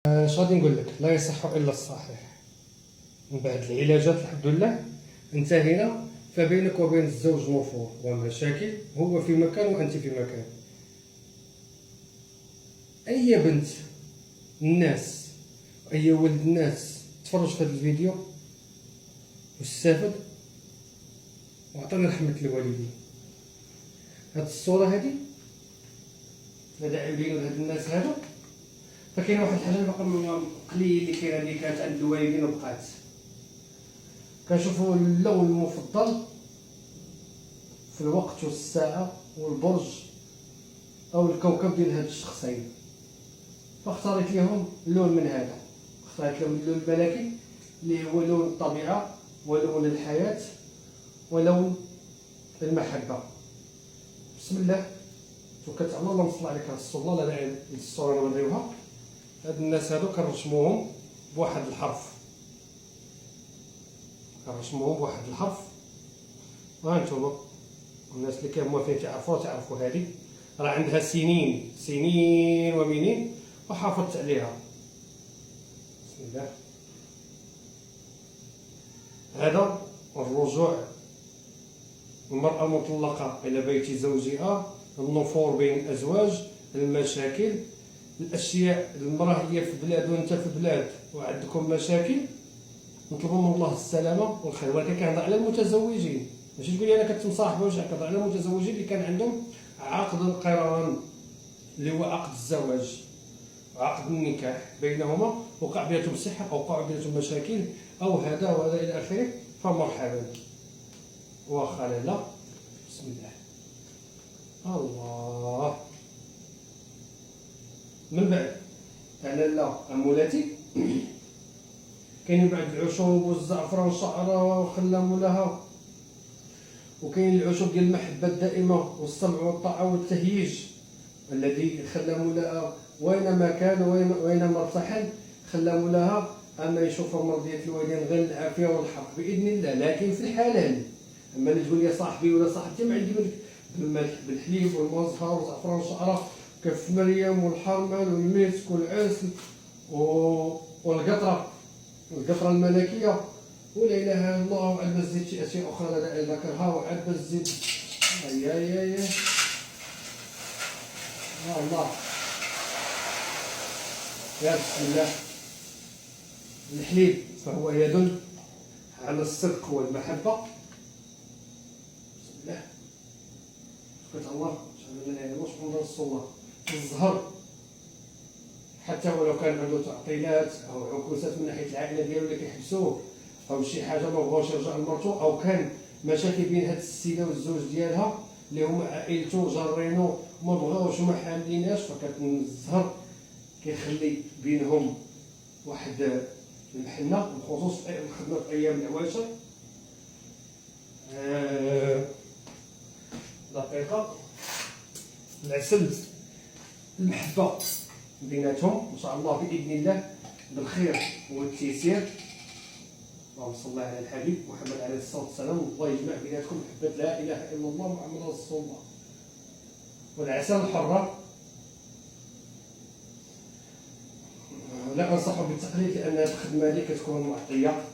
اش غادي نقول لك؟ لا يصح الا الصحيح. من بعد العلاجات الحمد لله انتهينا، فبينك وبين الزوج نفور ومشاكل، هو في مكان وانت في مكان. اي بنت الناس، اي ولد الناس تفرج في هذا الفيديو واستافد وعطينا رحمة الوالدين. هاد الصورة هادي هذا عيبين هاد الناس هادو، فكاين واحد الحاجة باقا قليل اللي كاينه اللي كانت عند الوالدين وبقات. كنشوفوا اللون المفضل في الوقت والساعة والبرج او الكوكب ديال هاد الشخصين، فاختاريت لهم اللون من هذا، اختاريت لهم اللون الملكي اللي هو لون الطبيعة ولون الحياة ولون المحبة. بسم الله توكلت على الله، اللهم صل عليك رسول الله. لا الصورة نوريوها. هاد الناس هادو كنرسموهم بواحد الحرف، ها انتوما الناس اللي كانوا موافقين تعرفوا هذه راه عندها سنين ومنين وحافظت عليها. بسم الله. هذا الرجوع، المرأة المطلقة إلى بيت زوجها، النفور بين الأزواج، المشاكل، الأشياء. المرأة هي في بلاد وأنت في بلاد وعندكم مشاكل، نطلبوا من الله السلامة والخير. ولكن كنهضر على المتزوجين، ماشي تقول لي أنا كنت مصاحبة وجع. كنهضر على المتزوجين اللي كان عندهم عقد القران اللي هو عقد الزواج، عقد النكاح بينهما، وقع بيناتهم صحة أو وقع بيناتهم مشاكل أو هذا وهذا إلى آخره، فمرحبا. واخا لا. بسم الله. الله. من بعد انا لا مولاتي كاين بعد العشوب والزعفران شعره وخلامو لها، وكاين العشوب ديال المحبه الدائمه والسمع والطاعه والتهييج الذي خلامو لها وينما كان وينما ارتحل خلامو لها. اما يشوفوا مرضيه الوالدين غير العافيه والحق باذن الله، لكن في الحلال. اما اللي تقول لي صاحبي ولا صاحبتي ما عندي بالملح بالحليب والمزهر وزعفران شعره كف مريم والحرمل والمسك والعسل والقطره الملكيه ولا اله الا الله، وعلى الزيت شي اشياء اخرى لا ذكرها، وعلى الزيت اي الله. يا بسم الله. الحليب فهو يدل على الصدق والمحبه. بسم الله. شكرت الله شحال من واش من رسول الله. الزهر حتى ولو كان عنده تعطيلات او عكوسات من ناحيه العائله ديالو اللي كيحبسوه او شي حاجه ما بغاوش يرجع لمرتو، او كان مشاكل بين هاد السيده والزوج ديالها اللي هما عائلته جارينو وما بغاوش وما حامليناش، فكتكون الزهر كيخلي بينهم واحد المحنه، بخصوص الخدمه في ايام العواشر. دقيقه. العسل، المحبه بيناتهم ان شاء الله باذن الله بالخير والتيسير. اللهم صل على الحبيب محمد عليه الصلاه والسلام. الله يجمع بيناتكم محبه لا اله الا الله محمد رسول الله. والعسل الحره لا انصح بالتقليد، لان هذه الخدمه هذه كتكون معطيه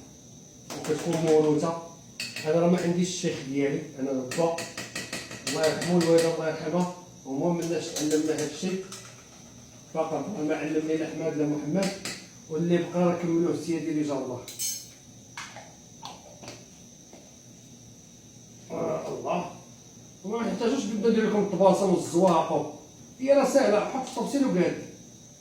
وكتكون موروثه. انا راه ما عنديش الشيخ ديالي، انا با الله يرحمه الوالده الله يرحمها، وما مناش تعلمنا هذا الشيء فقط. ما علمني لا احمد لا محمد، واللي بقى راه كملوه السيدي اللي جا الله. الله. وما نحتاجوش نبدا ندير لكم الطباسه والزواق، هي راه ساهله، حط في الطبسيل وقاد.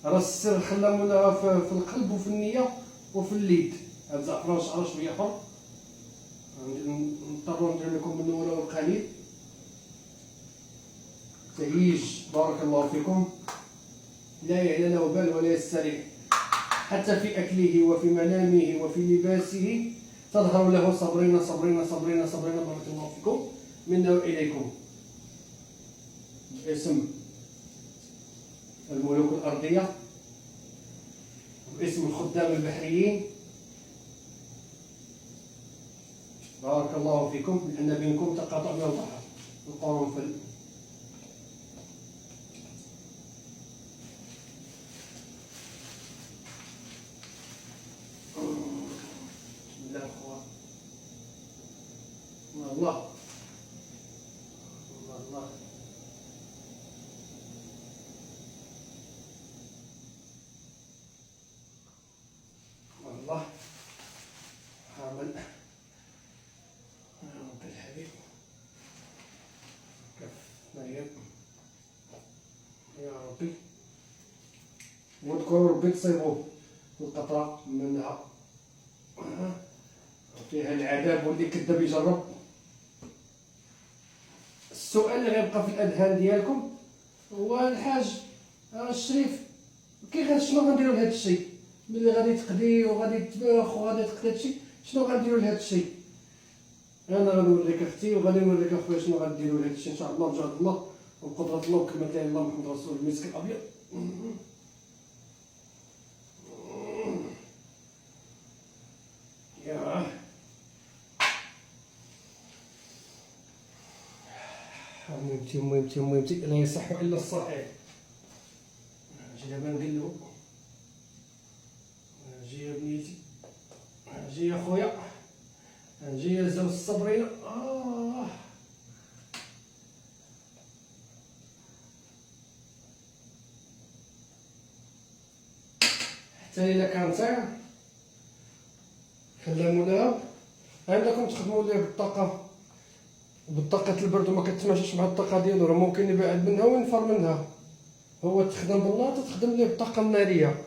راه السر خلاه لها في القلب وفي النيه وفي اليد. هاد الزعفران شعره شويه حر، نضطروا ندير لكم منه ولو القليل. تهيج بارك الله فيكم لا يعلى له بال ولا يستريح، حتى في أكله وفي منامه وفي لباسه تظهر له صبرين بارك الله فيكم منا وإليكم. باسم الملوك الأرضية، باسم الخدام البحريين، بارك الله فيكم، لأن بينكم تقاطع من البحر القرنفل. الله الله. والله حامل يا ربي الحبيب. كف مريم يا ربي، واذكروا ربي تصيبوا القطرة منها فيها العذاب، واللي كذب يجرب. السؤال اللي غيبقى في الأذهان ديالكم هو الحاج الشريف شنو غنديرو لهذا الشيء؟ ملي غادي تقضي وغادي تباخ وغادي تقضي هذا الشيء، شنو غنديرو لهذا الشيء؟ انا غنوريك اختي وغادي نوريك اخويا شنو غنديرو لهذا الشيء ان شاء الله بجهد الله وبقدرة الله وكلمة لا اله الا الله محمد رسول الله. المسك الابيض يا مهمتي لا يصح الا الصحيح. اجي دابا نقلبو. اجي يا بنيتي، اجي يا خويا، اجي يا زوج الصبرينه. حتى الا كان صغير خلامو لها. عندكم تخدموا ليه بالطاقة البرد وما كتماشاش مع الطاقة ديالو، راه ممكن يبعد منها وينفر منها. هو تخدم بالنار تخدم ليه بالطاقة النارية،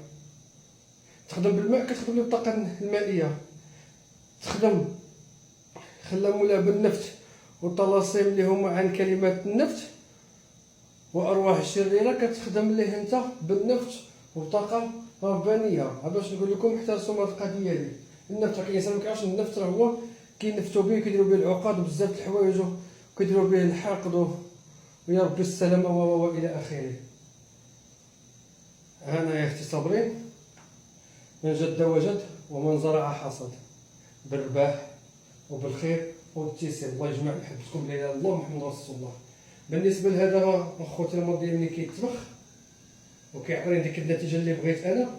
تخدم بالماء كتخدم ليه بالطاقة المائية، تخدم خلامو لها بالنفط والطلاسم اللي هما عن كلمات النفط وارواح الشريره كتخدم ليه انت بالنفط وبطاقه ربانيه. باش نقول لكم احترسوا من القضيه دي. النفط راه الانسان ما كيعرفش النفط راه هو كينفطوا به كيديروا به العقاد وبزاف د الحوايج وكيديروا به الحقد ويا ربي السلامه والى اخره. انا يا اختي صابرين، من جد وجد ومن زرع حصد، بالرباح وبالخير وبالتيسير. الله يجمع محبتكم لا اله الا الله محمد رسول الله. بالنسبه لهذا اخوتي المرض ديالي ملي كيتبخ وكيعطيني ديك النتيجه اللي بغيت انا،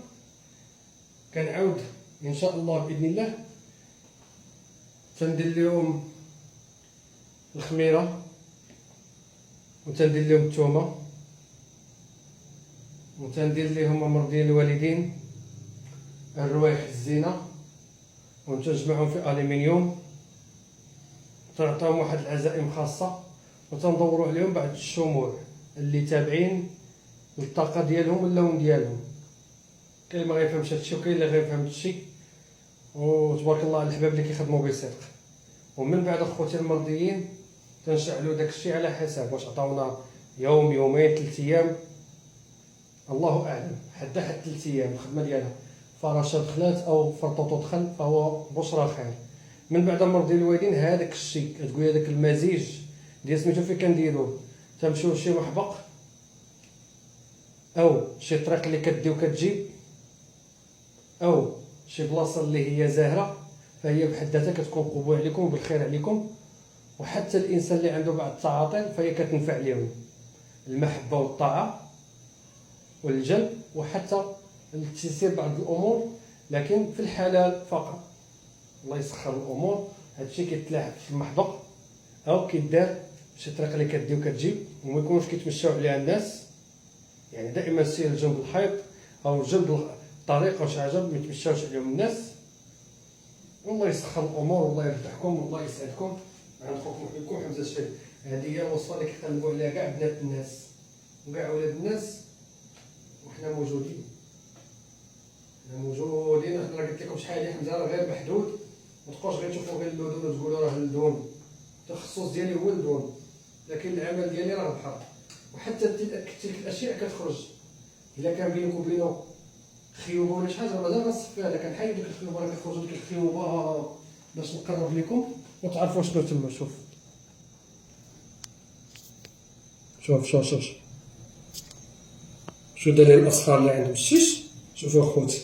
كنعاود ان شاء الله باذن الله تندير لهم الخميره وتندير لهم الثومه وتندير لهم امر ديال الوالدين، الروايح الزينه، ونتجمعهم في الومنيوم، تعطيهم واحد العزائم خاصه وتندوروا عليهم بعد الشموع اللي تابعين للطاقه ديالهم واللون ديالهم. كاين اللي ما غيفهمش هادشي وكاين اللي غيفهم هادشي، وتبارك الله على الحباب اللي كيخدموا بصدق. ومن بعد اخوتي المرضيين تنشعلوا داكشي على حساب واش عطاونا يوم يومين 3 ايام الله اعلم، حد 3 ايام الخدمه ديالها فراشات دخلات او فرطوطو دخل فهو بشرى خير. من بعد المرض ديال الوالدين هذاك الشيء كتقول هذاك المزيج ديال سميتو فين كنديروه، تمشيو لشي محبق او شي طريق اللي كدي وكتجيب او شي بلاصه اللي هي زاهره، فهي بحد ذاتها كتكون قوه عليكم وبالخير عليكم. وحتى الانسان اللي عنده بعض التعاطي فهي كتنفع لهم، المحبه والطاعه والجلب وحتى التيسير بعض الامور، لكن في الحلال فقط. الله يسخر الامور. هادشي كيتلاحق في المحبق او كيدار شي طريقه اللي كدي وكتجيب وما يكونوش كيتمشاو عليها الناس. يعني دائما سير جنب الحيط او جنب الطريق او شي حاجه ما يتمشاوش عليهم الناس. والله يسخر الامور والله يربحكم والله يسعدكم. عند خوكم وحبيبكم حمزه الشريف. هذه هي الوصفه اللي كيقلبوا عليها كاع بنات الناس وكاع ولاد الناس، وحنا موجودين. انا قلت لكم شحال هادي حمزه راه غير محدود، ما تبقاوش غير تشوفوا غير اللودون وتقولوا راه اللدون. التخصص ديالي هو اللدون، لكن العمل ديالي راه بحر. وحتى تلك الاشياء كتخرج الا كان بينك وبينه خيوبه ولا شي حاجه مازال غنصفيها لك، كنحيد ديك الخيوبه راه كيخرجوا ديك الخيوبه باش نقرب لكم وتعرفوا شنو تما. شوف دليل الاصفار اللي عندهم الشيش. شوفوا اخوتي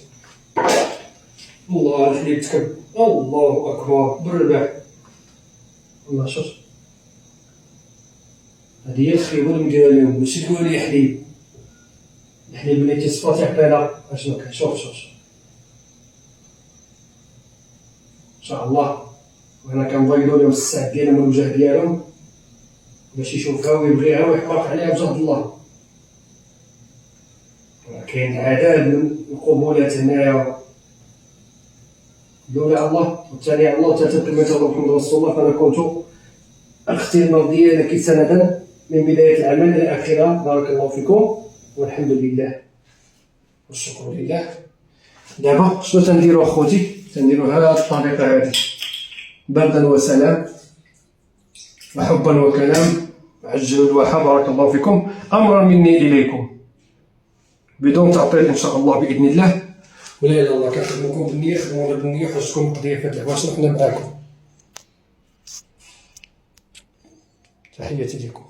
الله الحليب تكب الله اكبر بالرباح. الله شوف هذه هي الخيوبه اللي مديرها لهم. ماشي تقول لي حليب، الحليب اللي تيصفى تيعطينا اشنو كاين. شوف ان شاء الله وهنا كنبيضوا لهم الساعد ديالهم والوجه ديالهم باش يشوفها ويبغيها ويحرق عليها بجهد الله. كاين عدد من القبولات هنايا لولا الله والثاني على الله وثالث كلمة الله محمد رسول الله، فانا كنت اختي ديالك سندا من بداية العمل إلى آخره. بارك الله فيكم والحمد لله والشكر لله. دابا شنو تنديرو أخوتي؟ تنديرو هاد الطريقة هادي، بردا وسلام وحبا وكلام، عجلوا الواحة. بارك الله فيكم. أمرا مني إليكم بدون تعطيل إن شاء الله بإذن الله. ولا إله إلا الله. كنخدمكم بالنية، خدمونا بالنية، حوجتكم قضية في هاد الحوايج، حنا معاكم. تحياتي لكم.